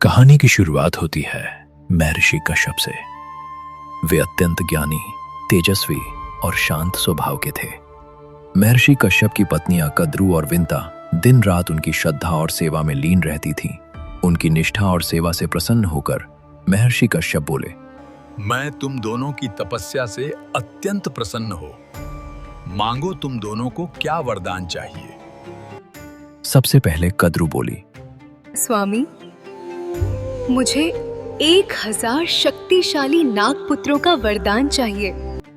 कहानी की शुरुआत होती है महर्षि कश्यप से। वे अत्यंत ज्ञानी, तेजस्वी और शांत स्वभाव के थे। महर्षि कश्यप की पत्नियां कद्रू और विंता दिन रात उनकी श्रद्धा और सेवा में लीन रहती थीं। उनकी निष्ठा और सेवा से प्रसन्न होकर महर्षि कश्यप बोले, मैं तुम दोनों की तपस्या से अत्यंत प्रसन्न हो। मांगो, तुम दोनों को क्या वरदान चाहिए? सबसे पहले कद्रू बोली, स्वामी, मुझे 1000 शक्तिशाली नागपुत्रों का वरदान चाहिए।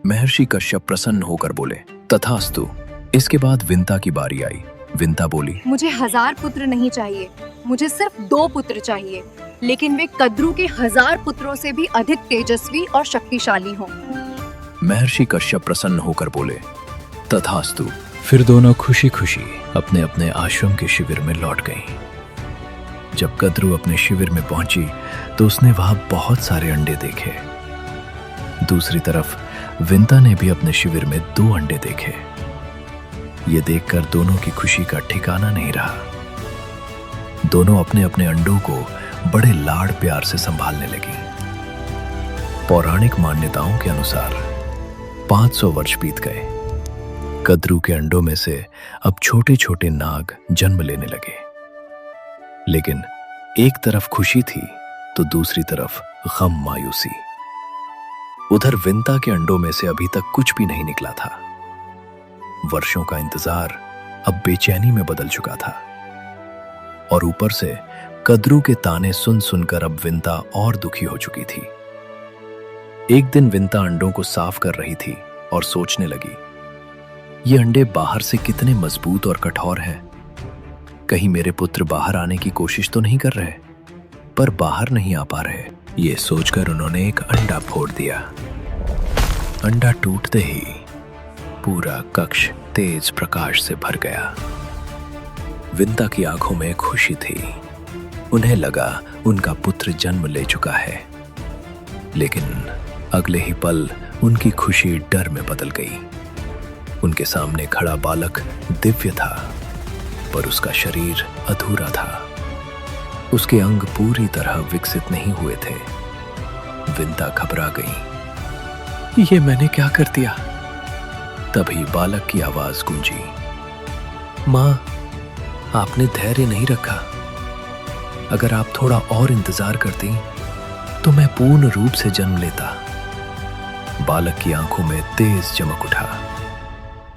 महर्षि कश्यप प्रसन्न होकर बोले, तथास्तु। इसके बाद विंता की बारी आई। विंता बोली, मुझे 1000 पुत्र नहीं चाहिए, मुझे सिर्फ 2 पुत्र चाहिए, लेकिन वे कद्रू के 1000 पुत्रों से भी अधिक तेजस्वी और शक्तिशाली हों। महर्षि कश्यप प्रसन्न होकर बोले, तथास्तु। फिर दोनों खुशी खुशी अपने अपने आश्रम के शिविर में लौट गईं। जब कद्रू अपने शिविर में पहुंची तो उसने वहां बहुत सारे अंडे देखे। दूसरी तरफ विंता ने भी अपने शिविर में 2 अंडे देखे। ये देखकर दोनों की खुशी का ठिकाना नहीं रहा। दोनों अपने अपने अंडों को बड़े लाड़ प्यार से संभालने लगी। पौराणिक मान्यताओं के अनुसार 500 वर्ष बीत गए। कद्रू के अंडों में से अब छोटे छोटे नाग जन्म लेने लगे। लेकिन एक तरफ खुशी थी तो दूसरी तरफ गम, मायूसी। उधर विंता के अंडों में से अभी तक कुछ भी नहीं निकला था। वर्षों का इंतजार अब बेचैनी में बदल चुका था। और ऊपर से कद्रू के ताने सुन सुनकर अब विंता और दुखी हो चुकी थी। एक दिन विंता अंडों को साफ कर रही थी और सोचने लगी, ये अंडे बाहर से कितने मजबूत और कठोर हैं। कहीं मेरे पुत्र बाहर आने की कोशिश तो नहीं कर रहे, पर बाहर नहीं आ पा रहे। ये सोचकर उन्होंने एक अंडा फोड़ दिया। अंडा टूटते ही पूरा कक्ष तेज प्रकाश से भर गया। विंता की आंखों में खुशी थी। उन्हें लगा उनका पुत्र जन्म ले चुका है। लेकिन अगले ही पल उनकी खुशी डर में बदल गई। उनके सामने खड़ा बालक दिव्य था, पर उसका शरीर अधूरा था। उसके अंग पूरी तरह विकसित नहीं हुए थे। विंता घबरा गई। ये मैंने क्या कर दिया? तभी बालक की आवाज गूंजी, मां, आपने धैर्य नहीं रखा। अगर आप थोड़ा और इंतजार करती तो मैं पूर्ण रूप से जन्म लेता। बालक की आंखों में तेज चमक उठा।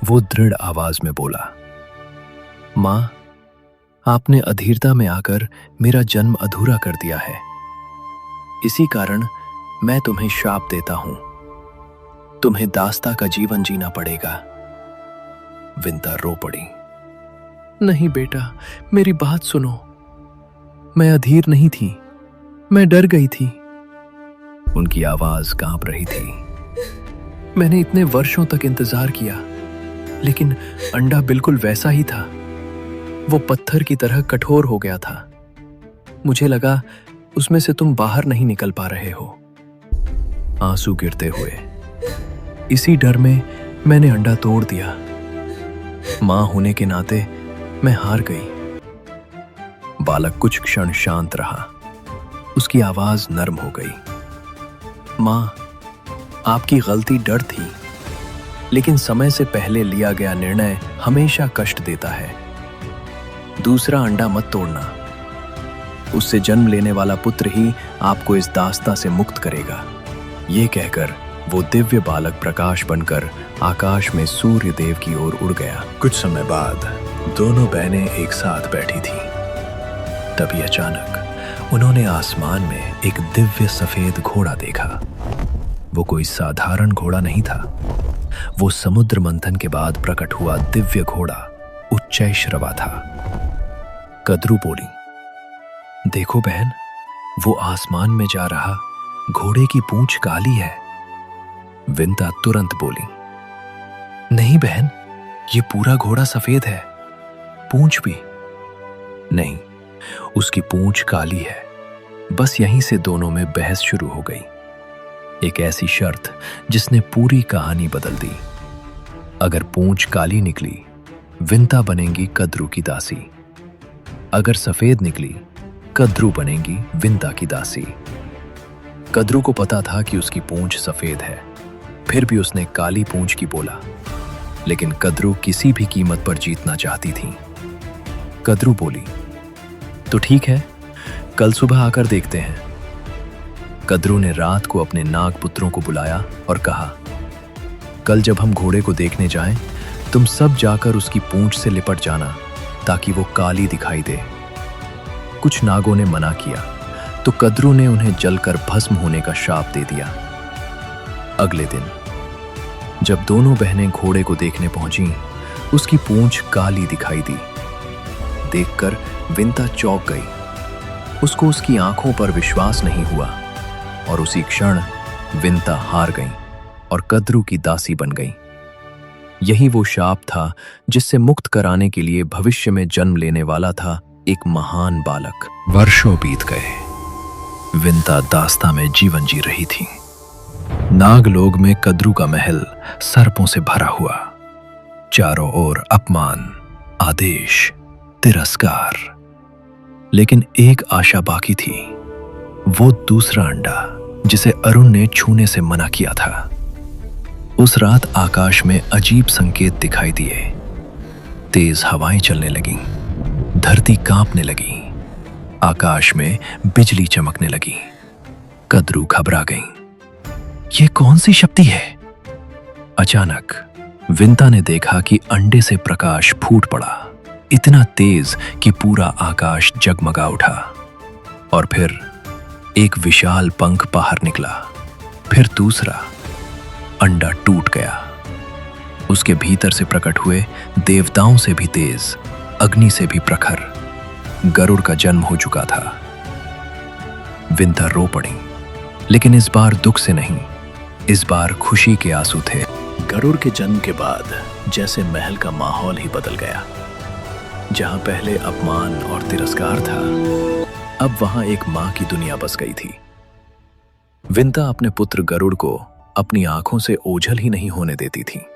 वो दृढ़ आवाज में बोला, मां, आपने अधीरता में आकर मेरा जन्म अधूरा कर दिया है। इसी कारण मैं तुम्हें श्राप देता हूं। तुम्हें दास्ता का जीवन जीना पड़ेगा। विंता रो पड़ी। नहीं बेटा, मेरी बात सुनो। मैं अधीर नहीं थी, मैं डर गई थी। उनकी आवाज कांप रही थी। मैंने इतने वर्षों तक इंतजार किया, लेकिन अंडा बिल्कुल वैसा ही था। वो पत्थर की तरह कठोर हो गया था। मुझे लगा उसमें से तुम बाहर नहीं निकल पा रहे हो। आंसू गिरते हुए, इसी डर में मैंने अंडा तोड़ दिया। मां होने के नाते मैं हार गई। बालक कुछ क्षण शांत रहा। उसकी आवाज नरम हो गई। मां, आपकी गलती डर थी, लेकिन समय से पहले लिया गया निर्णय हमेशा कष्ट देता है। दूसरा अंडा मत तोड़ना। उससे जन्म लेने वाला पुत्र ही आपको इस दास्ता से मुक्त करेगा। ये कहकर वो दिव्य बालक प्रकाश बनकर आकाश में सूर्य देव की ओर उड़ गया। कुछ समय बाद दोनों बहनें एक साथ बैठी थीं। तभी अचानक उन्होंने आसमान में एक दिव्य सफेद घोड़ा देखा। वो कोई साधारण घोड़ा नहीं था। वो समुद्र मंथन के बाद प्रकट हुआ दिव्य घोड़ा उच्चैश्रवा था। कद्रू बोली, देखो बहन, वो आसमान में जा रहा घोड़े की पूंछ काली है। विंता तुरंत बोली, नहीं बहन, ये पूरा घोड़ा सफेद है, पूंछ भी नहीं। उसकी पूंछ काली है। बस यहीं से दोनों में बहस शुरू हो गई। एक ऐसी शर्त जिसने पूरी कहानी बदल दी। अगर पूंछ काली निकली, विंता बनेंगी कद्रू की दासी। अगर सफेद निकली, कद्रू बनेगी विंता की दासी। कद्रू को पता था कि उसकी पूंछ सफेद है, फिर भी उसने काली पूंछ की बोला। लेकिन कद्रू किसी भी कीमत पर जीतना चाहती थी। कद्रू बोली, तो ठीक है, कल सुबह आकर देखते हैं। कद्रू ने रात को अपने नाग पुत्रों को बुलाया और कहा, कल जब हम घोड़े को देखने जाएं, तुम सब जाकर उसकी पूंछ से लिपट जाना ताकि वो काली दिखाई दे। कुछ नागों ने मना किया तो कद्रू ने उन्हें जलकर भस्म होने का श्राप दे दिया। अगले दिन जब दोनों बहनें घोड़े को देखने पहुंची, उसकी पूंछ काली दिखाई दी। देखकर विंता चौंक गई। उसको उसकी आंखों पर विश्वास नहीं हुआ और उसी क्षण विंता हार गई और कद्रू की दासी बन गई। यही वो शाप था जिससे मुक्त कराने के लिए भविष्य में जन्म लेने वाला था एक महान बालक। वर्षों बीत गए। विंता दास्ता में जीवन जी रही थी। नागलोक में कद्रू का महल सर्पों से भरा हुआ। चारों ओर अपमान, आदेश, तिरस्कार। लेकिन एक आशा बाकी थी, वो दूसरा अंडा जिसे अरुण ने छूने से मना किया था। उस रात आकाश में अजीब संकेत दिखाई दिए। तेज हवाएं चलने लगीं, धरती कांपने लगी, आकाश में बिजली चमकने लगी। कद्रू घबरा गई। ये कौन सी शक्ति है? अचानक विंता ने देखा कि अंडे से प्रकाश फूट पड़ा, इतना तेज कि पूरा आकाश जगमगा उठा। और फिर एक विशाल पंख बाहर निकला। फिर दूसरा। अंडा टूट गया। उसके भीतर से प्रकट हुए देवताओं से भी तेज, अग्नि से भी प्रखर गरुड़ का जन्म हो चुका था। विंता रो पड़ी, लेकिन इस बार दुख से नहीं, इस बार खुशी के आंसू थे। गरुड़ के जन्म के बाद जैसे महल का माहौल ही बदल गया। जहां पहले अपमान और तिरस्कार था, अब वहां एक मां की दुनिया बस गई थी। विंता अपने पुत्र गरुड़ को अपनी आंखों से ओझल ही नहीं होने देती थी।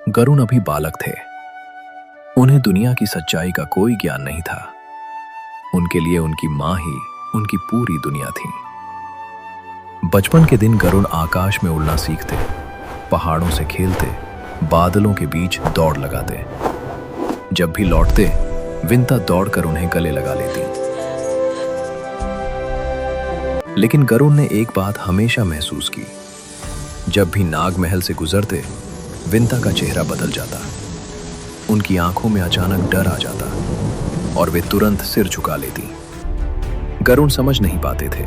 गरुड़ अभी बालक थे। उन्हें दुनिया की सच्चाई का कोई ज्ञान नहीं था। उनके लिए उनकी मां ही उनकी पूरी दुनिया थी। बचपन के दिन गरुड़ आकाश में उड़ना सीखते, पहाड़ों से खेलते, बादलों के बीच दौड़ लगाते। जब भी लौटते, विंता दौड़कर उन्हें गले लगा लेती। लेकिन गरुड़ ने एक बात हमेशा महसूस की, जब भी नाग महल से गुजरते, विंता का चेहरा बदल जाता। उनकी आंखों में अचानक डर आ जाता और वे तुरंत सिर झुका लेती। गरुड़ समझ नहीं पाते थे,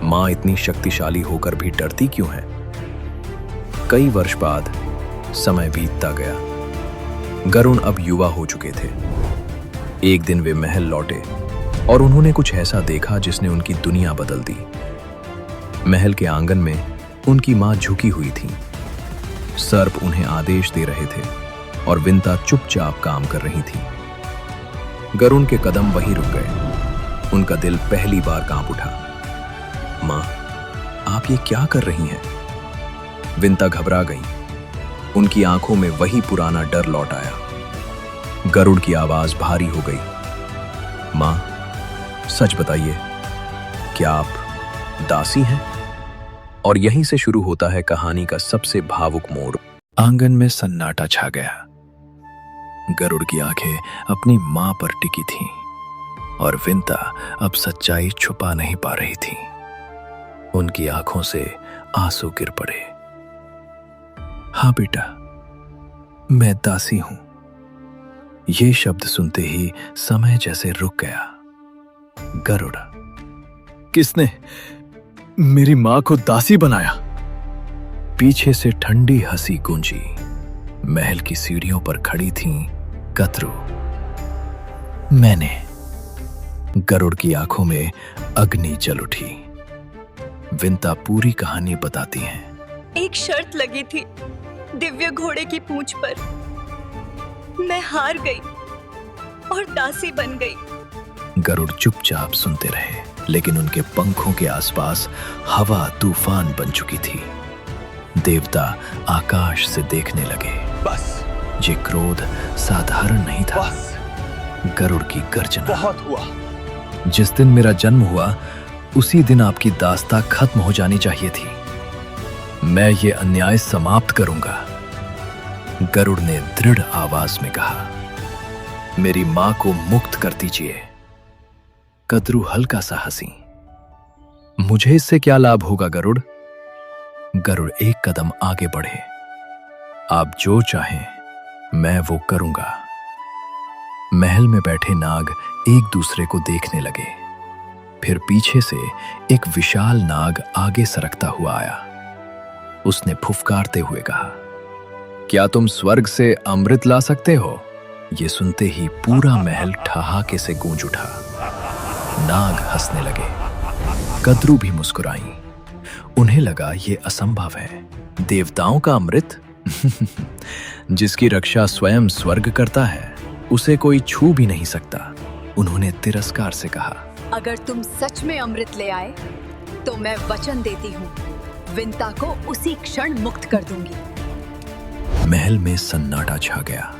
मां इतनी शक्तिशाली होकर भी डरती क्यों है। कई वर्ष बाद समय बीतता गया। गरुड़ अब युवा हो चुके थे। एक दिन वे महल लौटे और उन्होंने कुछ ऐसा देखा जिसने उनकी दुनिया बदल दी। महल के आंगन में उनकी मां झुकी हुई थी। सर्प उन्हें आदेश दे रहे थे और विंता चुपचाप काम कर रही थी। गरुड़ के कदम वहीं रुक गए। उनका दिल पहली बार कांप उठा। मां, आप ये क्या कर रही हैं? विंता घबरा गई। उनकी आंखों में वही पुराना डर लौट आया। गरुड़ की आवाज भारी हो गई। मां, सच बताइए, क्या आप दासी हैं? और यहीं से शुरू होता है कहानी का सबसे भावुक मोड़। आंगन में सन्नाटा छा गया। गरुड़ की आंखें अपनी मां पर टिकी थीं और विंता अब सच्चाई छुपा नहीं पा रही थी। उनकी आंखों से आंसू गिर पड़े। हाँ बेटा, मैं दासी हूं। ये शब्द सुनते ही समय जैसे रुक गया। गरुड़, किसने मेरी मां को दासी बनाया? पीछे से ठंडी हंसी गूंजी। महल की सीढ़ियों पर खड़ी थी कद्रू। मैंने। गरुड़ की आंखों में अग्नि जल उठी। विंता पूरी कहानी बताती हैं। एक शर्त लगी थी दिव्य घोड़े की पूंछ पर। मैं हार गई और दासी बन गई। गरुड़ चुपचाप सुनते रहे, लेकिन उनके पंखों के आसपास हवा तूफान बन चुकी थी। देवता आकाश से देखने लगे। बस, ये क्रोध साधारण नहीं था। बस, गरुड़ की गर्जना। बहुत हुआ। जिस दिन मेरा जन्म हुआ उसी दिन आपकी दास्तां खत्म हो जानी चाहिए थी। मैं ये अन्याय समाप्त करूंगा, गरुड़ ने दृढ़ आवाज में कहा। मेरी मां को मुक्त कर दीजिए। कद्रू हल्का सा हंसी। मुझे इससे क्या लाभ होगा गरुड़? गरुड़ एक कदम आगे बढ़े। आप जो चाहें मैं वो करूंगा। महल में बैठे नाग एक दूसरे को देखने लगे। फिर पीछे से एक विशाल नाग आगे सरकता हुआ आया। उसने फुफकारते हुए कहा, क्या तुम स्वर्ग से अमृत ला सकते हो? ये सुनते ही पूरा महल ठहाके से गूंज उठा। नाग हंसने लगे। कद्रू भी मुस्कुराई। उन्हें लगा ये असंभव है। देवताओं का अमृत? जिसकी रक्षा स्वयं स्वर्ग करता है उसे कोई छू भी नहीं सकता। उन्होंने तिरस्कार से कहा, अगर तुम सच में अमृत ले आए तो मैं वचन देती हूँ, विंता को उसी क्षण मुक्त कर दूंगी। महल में सन्नाटा छा गया।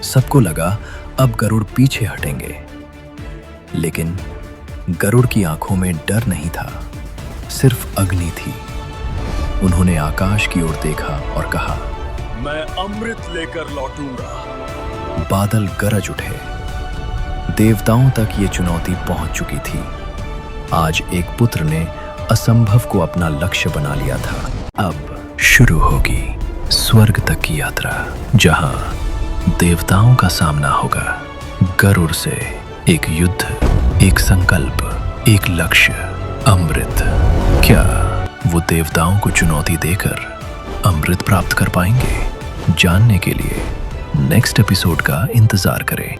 सबको लगा अब गरुड़ पीछे हटेंगे, लेकिन गरुड़ की आंखों में डर नहीं था, सिर्फ अग्नि थी। उन्होंने आकाश की ओर देखा और कहा, मैं अमृत लेकर लौटूंगा। बादल गरज उठे। देवताओं तक ये चुनौती पहुंच चुकी थी। आज एक पुत्र ने असंभव को अपना लक्ष्य बना लिया था। अब शुरू होगी स्वर्ग तक की यात्रा, जहां देवताओं का सामना होगा गरुड़ से। एक युद्ध, एक संकल्प, एक लक्ष्य, अमृत। क्या वो देवताओं को चुनौती देकर अमृत प्राप्त कर पाएंगे? जानने के लिए नेक्स्ट एपिसोड का इंतजार करें।